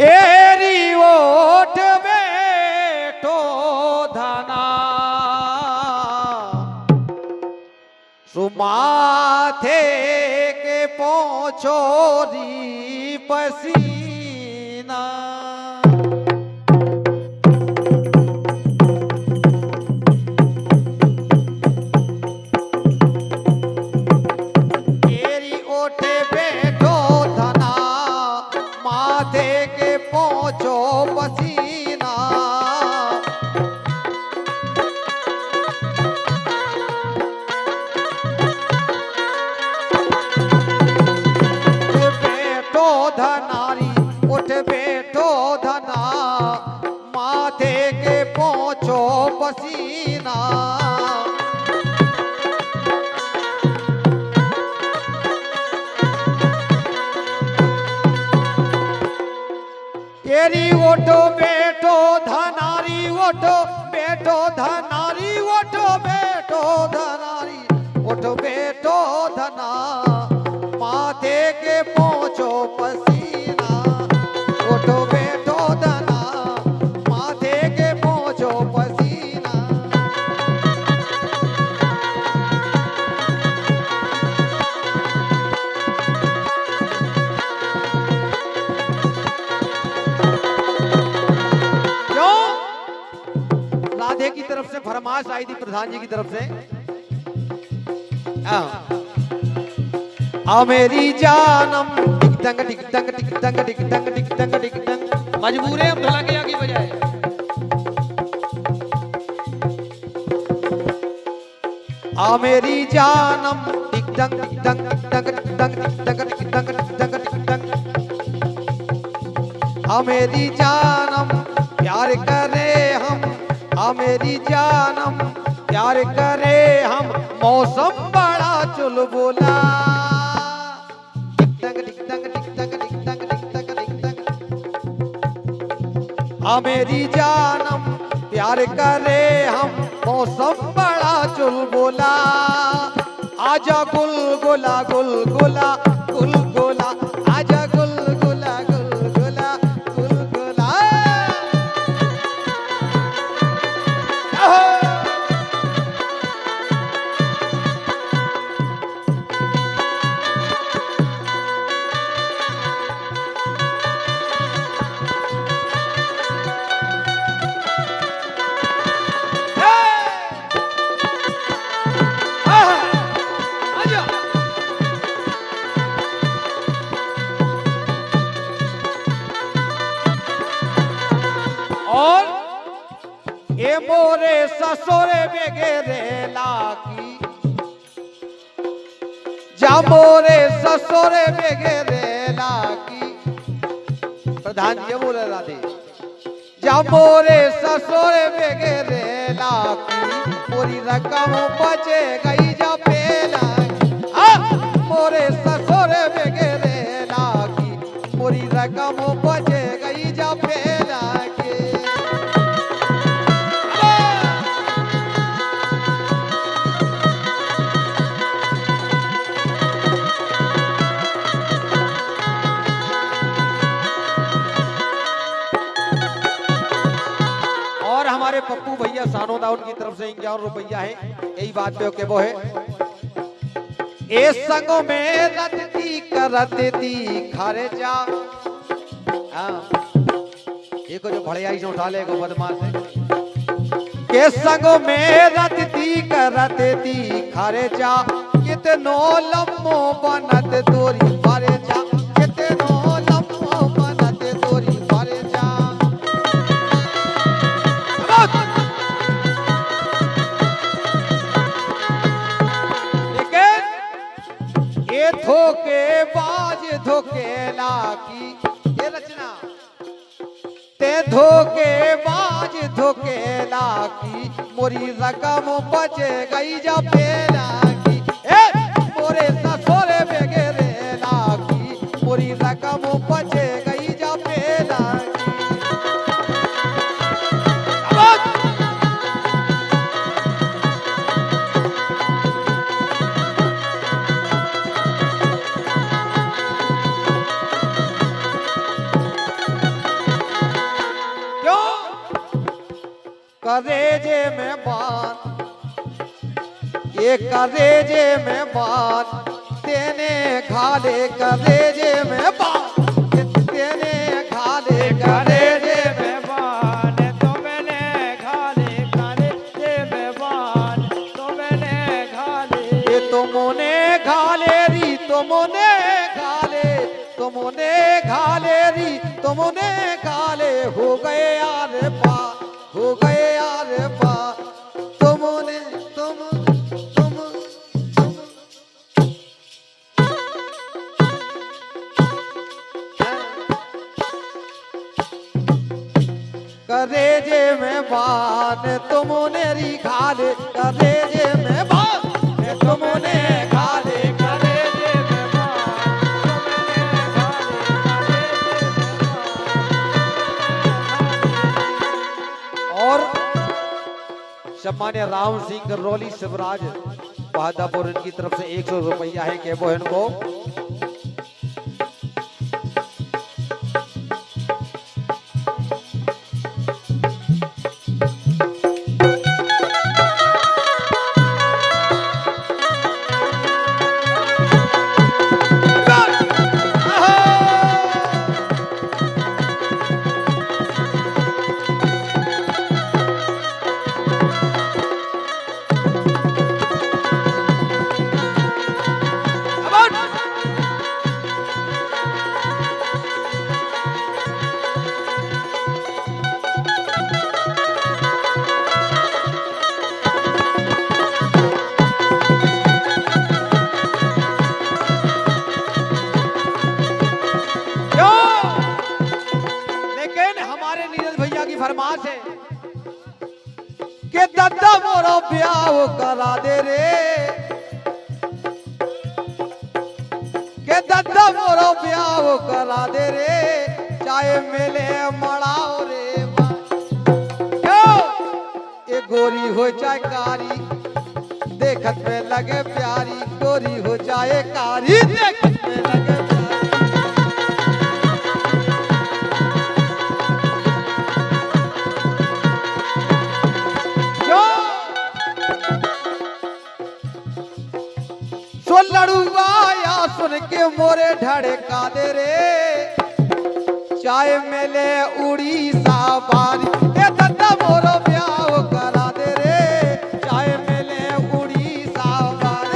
एरी ओठ बेटो धना सुमाथे के पोछोरी पसीना एरी ओठे बेटो धना माथे के पोछो पसीना बेटो धनारी उठ बेटो धना माथे के पोछो पसीना एरी ओठो बेटो धनारी ओठो बेटो धनारी ओठो बेटो धनारी ओठो बेटो धना माथे के पोछो पसीना ओठो बेटो धना माथे के पोछो पसीना राधे की तरफ से फरमाइश आई थी प्रधान जी की तरफ से आ मेरी जानम टिक टंग टिक टंग टिक टंग टिक टंग टिक टंग टिक टंग मजबूर है हम ढोलक के आगे बजाए आ मेरी जानम टिक टंग टिक टंग टिक टंग टिक टंग टिक टंग टिक टंग टिक टंग टिक टंग आ मेरी जानम प्यार करे हम आ मेरी जानम प्यार करे हम मौसम बड़ा चुलबुला टिक टंग टिक टंग टिक टंग टिक टंग टिक टंग टिक टंग आ मेरी जानम प्यार करे हम मौसम बड़ा चुलबुला आजा गुलगुला गुलगुला गुलगुला आजा गुलगुला गुलगुला गुलगुला और ये मोरे ससुरे बेगेरे लाकी जा मोरे ससुरे बेगेरे लाकी प्रधान जी बोले राधे जा मोरे ससुरे बेगेरे लाकी पूरी रकम बचे गई जा पेला मोरे ससुरे बेगेरे लाकी पूरी रकम बचे गई जा पेला हमारे पप्पू भैया सानोदा उनकी तरफ से 51 रुपया है यही बात पे ओके वो है ए संगों में रतती करती खारे जा ये को जो भड़ियाई से उठा ले को बदमाश है के संगों में रतती करती खारे जा कितनो लम्बो बनत तोरी फारे जा कितनो लम्बो बनत तोरी फारे जा ये धोखे बाज धोखे लाकी ये रचना ते धोखे बाज धोखे लाकी मोरी रकम बचे गई जा पेला की ए मोरे ससुरे बेगेरे लाकी मोरी रकम बचे गई जा पेला करेजे में बात, ये करेजे में बात तेने घाले करेजे में बात, तेने घाले करेजे में बात, तो मैंने घाले करेजे में बात, तो मैंने घाले, ये तुमने घाले री तुमने घाले, तुमने घाले री तुमने घाले, हो गए यार पा, हो गए यार पा, तुमने तुम करेजे में बात तुमने री घाले करेजे में बात तुमने घाले करेजे में और सम्मान्य राम सिंह करौली शिवराज बहादुर इनकी तरफ से 100 रुपया है के वो इनको फरमाश है कि दद्दा मोरो ब्याह करा दे रे, के दद्दा मोरो ब्याह करा दे रे, चाहे मिले मड़ाओ रे क्यों ये गोरी हो चाहे कारी देखत में लगे प्यारी, गोरी हो चाहे कारी देखत में लगे लड़ुआ सुन के मोरे ढड़का दे रे, चाहे मेले उड़ीसा बारी ए दद्दा मोरो ब्याह करा दे रे, चाहे मेले उड़ीसा बारी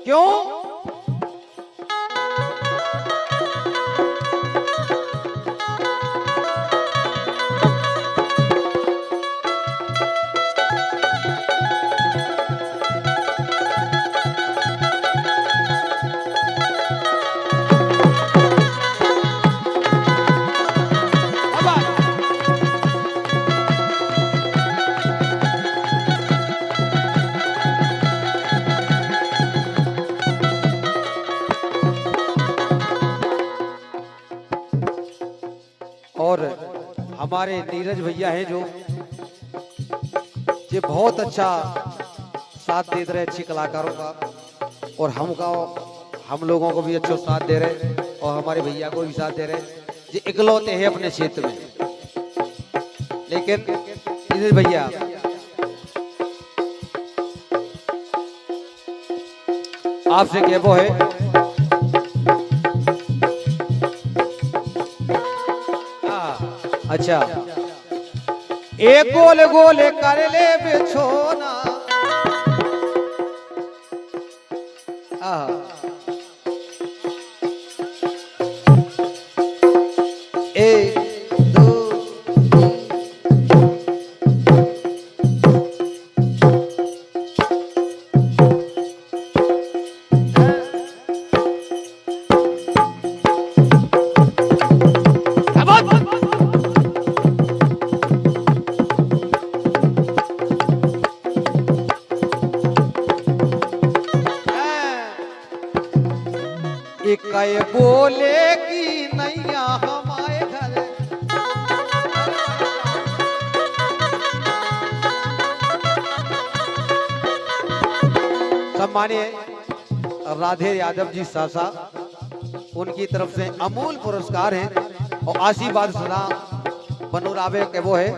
क्यों और हमारे नीरज भैया हैं जो ये बहुत अच्छा साथ दे रहे अच्छी कलाकारों का, और हम लोगों को भी अच्छा साथ दे रहे और हमारे भैया को भी साथ दे रहे। ये इकलौते हैं अपने क्षेत्र में, लेकिन नीरज भैया आपसे क्या वो है अच्छा एक गोल गोल कर ले बिछोना, एक दो कहे बोले कि नैया हमारे घर। सम्मानीय राधे यादव जी सासा, उनकी तरफ से अमूल पुरस्कार है और आशीर्वाद सदा बनोरावे के वो है।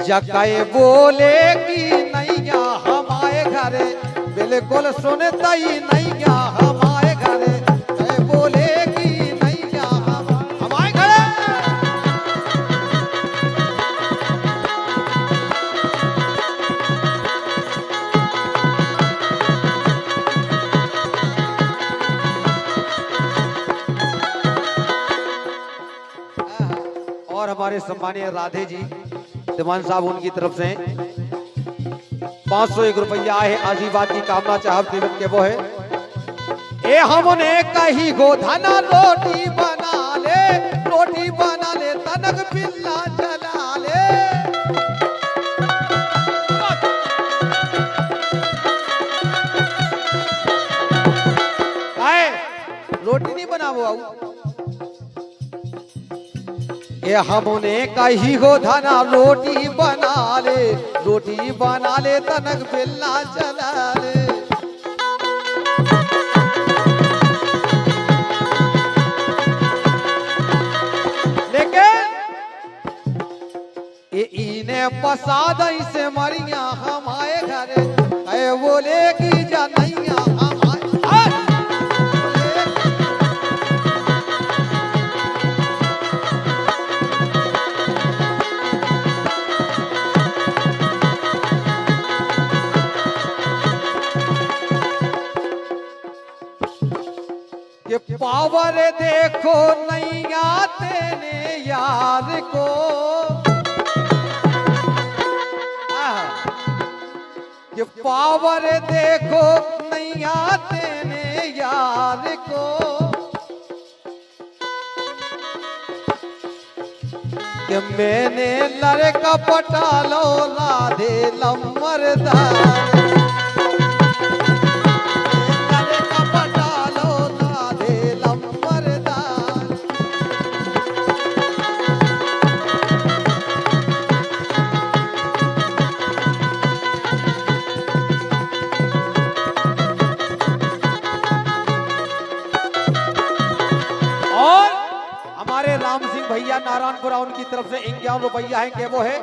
जकाए बोले कि नैया हमारे घरे, बिल्कुल सुनता ही नैया हमारे घरे, कहे बोले कि नैया हमारे घरे। और हमारे सम्मानीय राधे जी दीवान साहब, उनकी तरफ से 501 रुपया है आशीर्वाद की कामना चाहते के वो है। ए हमने कही गोधना रोटी बना ले, रोटी बना ले तनक पिल्ला चला ले। आए रोटी नहीं बनावो आऊ। ये हमने कही हो धना रोटी बना ले, रोटी बना ले तनक बेलना चला ले। लेकिन ये इन्हें पसाद से मरिया हमारे घरे, ऐ बोले की जानैया हमारे। ये पावर देखो नैया तेने यार को, ये पावर देखो नैया तेने यार को। कि मैंने लड़का पटा लो राधे लम्बरदार, राम सिंह भैया नारायणपुरा, उनकी तरफ से 51 रुपया है के वो है।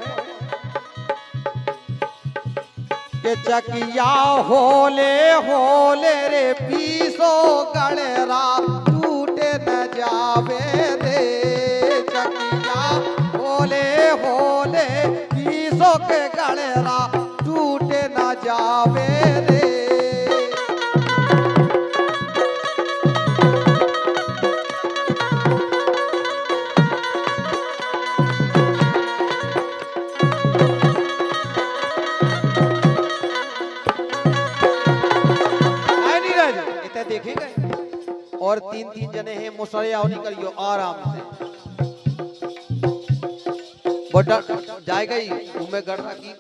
के चकिया होले होले रे पीसो गणरा, टूटे न जावे रे। चकिया होले होले पीसो के गणरा, टूटे न जावे रे। देखे गए और 3-3 जने हैं, मुसरे आओ निकलियो आराम से। बटा जाएगा ही उमे गढ़ा की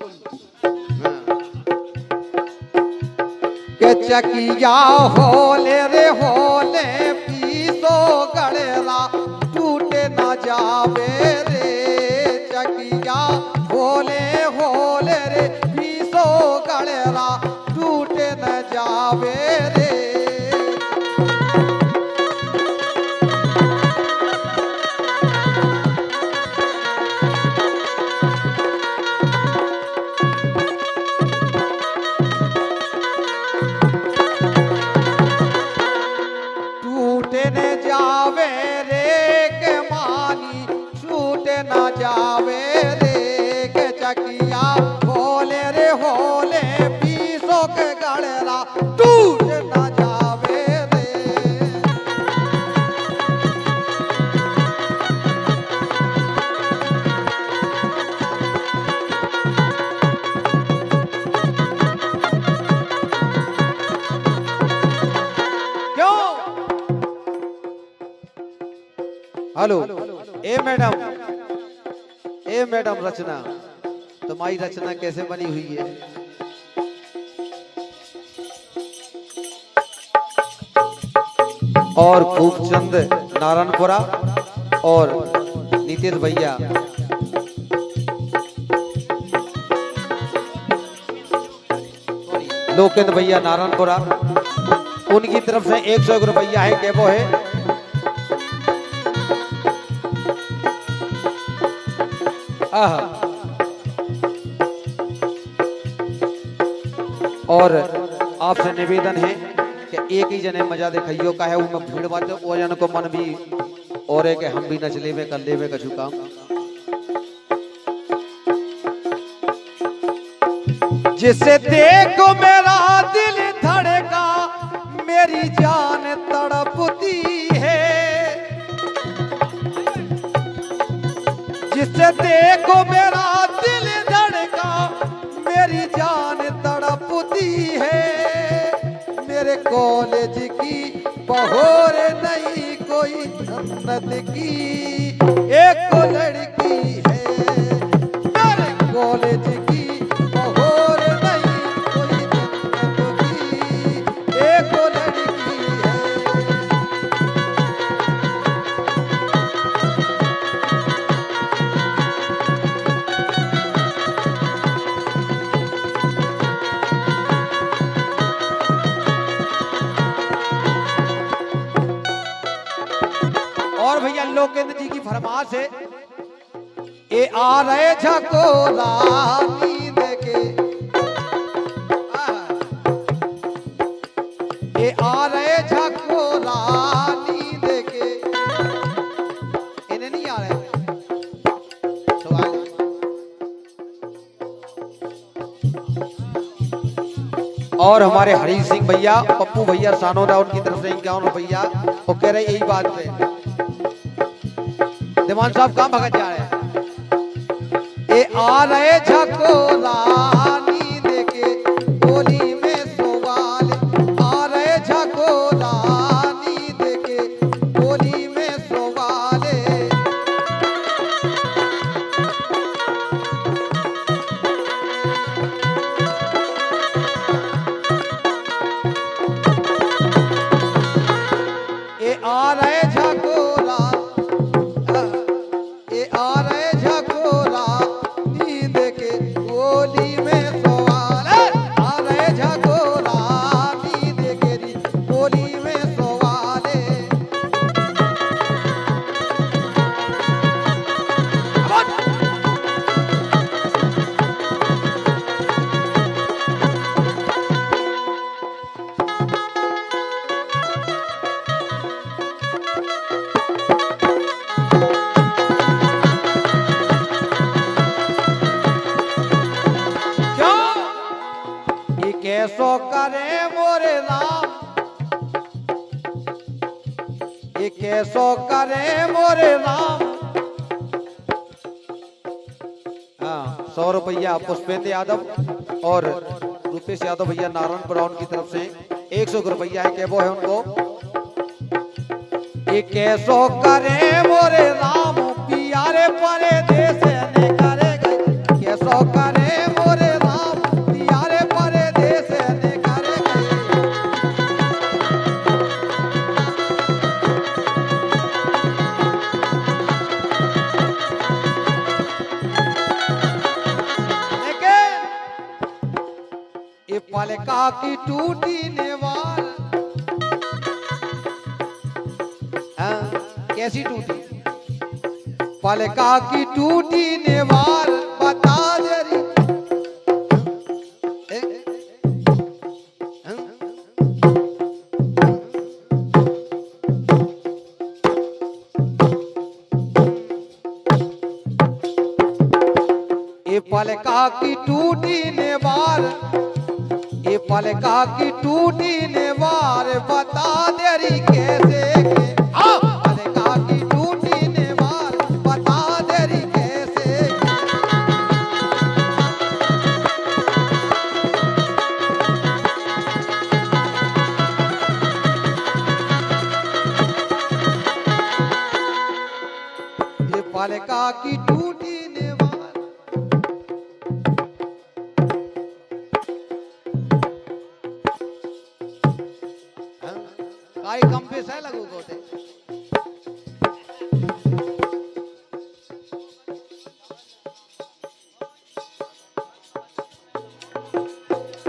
के चकिया होले रे होले पीसो गड़ेरा, टूटे ना जावे रे। चकिया होले होले रे पीसो गड़ेरा, टूटे न जावे रे। ना जावे रे के चकिया होले रे होले पीसो के गड़ेरा, टूट ना जावे रे। क्यों? हेलो ए मैडम, ए मैडम रचना, तुम्हारी रचना कैसे बनी हुई है? और खूबचंद नारायणपुरा और नीतीश भैया लोकेंद्र भैया नारायणपुरा, उनकी तरफ से 101 रुपया है केबो है। और आपसे निवेदन है कि एक ही जने मजा देखियो का है वो में भीड़ बात वो जन को मन भी और है कि हम भी नचले में कर ले में कछु काम। जिसे देखो मेरा दिल धड़का मेरी जान तड़पती है, जिसे देखो मेरा दिल धड़का मेरी जान तड़पती है। मेरे कॉलेज की बहोर नहीं कोई जन्नत की एक लड़की है, मेरे कॉलेज की बहोर नहीं कोई जन्नत की एक लड़की है। और भैया लोकेंद्र जी की फरमाइश है, ए आ रहे झकोरा नींद के, ए आ रहे झकोरा नींद के, इन्हें नहीं आ रहे सवाल। और हमारे हरी सिंह भैया पप्पू भैया सानोदा उनकी तरफ से 51 रुपया वो कह रहे यही बात पे दिवान साहब कहाँ भगत जा रहे हैं। ए आ रहे झकोरा नींद के गोली में सवाल, आ रहे झकोरा नींद के गोली में सवाल। ए आ रहे झकोरा कैसो करे मोरे राम, ये कैसो करे मोरे राम। 100 रुपया पुष्पेंद्र यादव और रूपेश यादव भैया नारायण ब्राउन की तरफ से 100 रुपया है केबो है उनको। ये कैसो करे मोरे राम पियारे परे देश ने करे गई, कैसो करे मोरे राम पियारे परे देश ने करे गई। लेकिन ये पालिका की टूटी नेवार कैसी टूटी, पालिका की टूटी नेवार बता जरी। ये पालिका की टूटी नेवार, ये पालिका की टूटी नेवार बता देरी कैसे के। पालिका की टूटी नेवार बता देरी कैसे के। ये पालिका की टूटी नेवार आई कम पे सह लगू कोते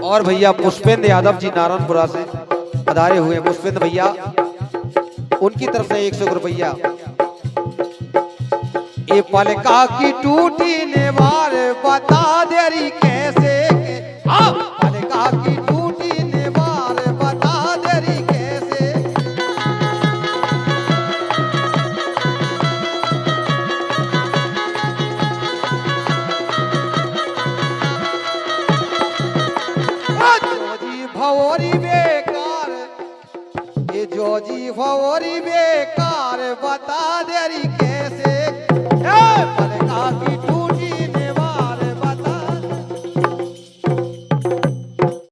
और भैया पुष्पेंद्र यादव जी नारायणपुरा से पधारे हुए पुष्पेंद्र भैया, उनकी तरफ से 100 रुपया। ये पलका की टूटी नेवार बता देरी कैसे के, पलका की टूटी नेवार बता देरी कैसे। जोजी भवोरी बेकार, ये जोजी भवोरी बेकार बता देरी कैसे।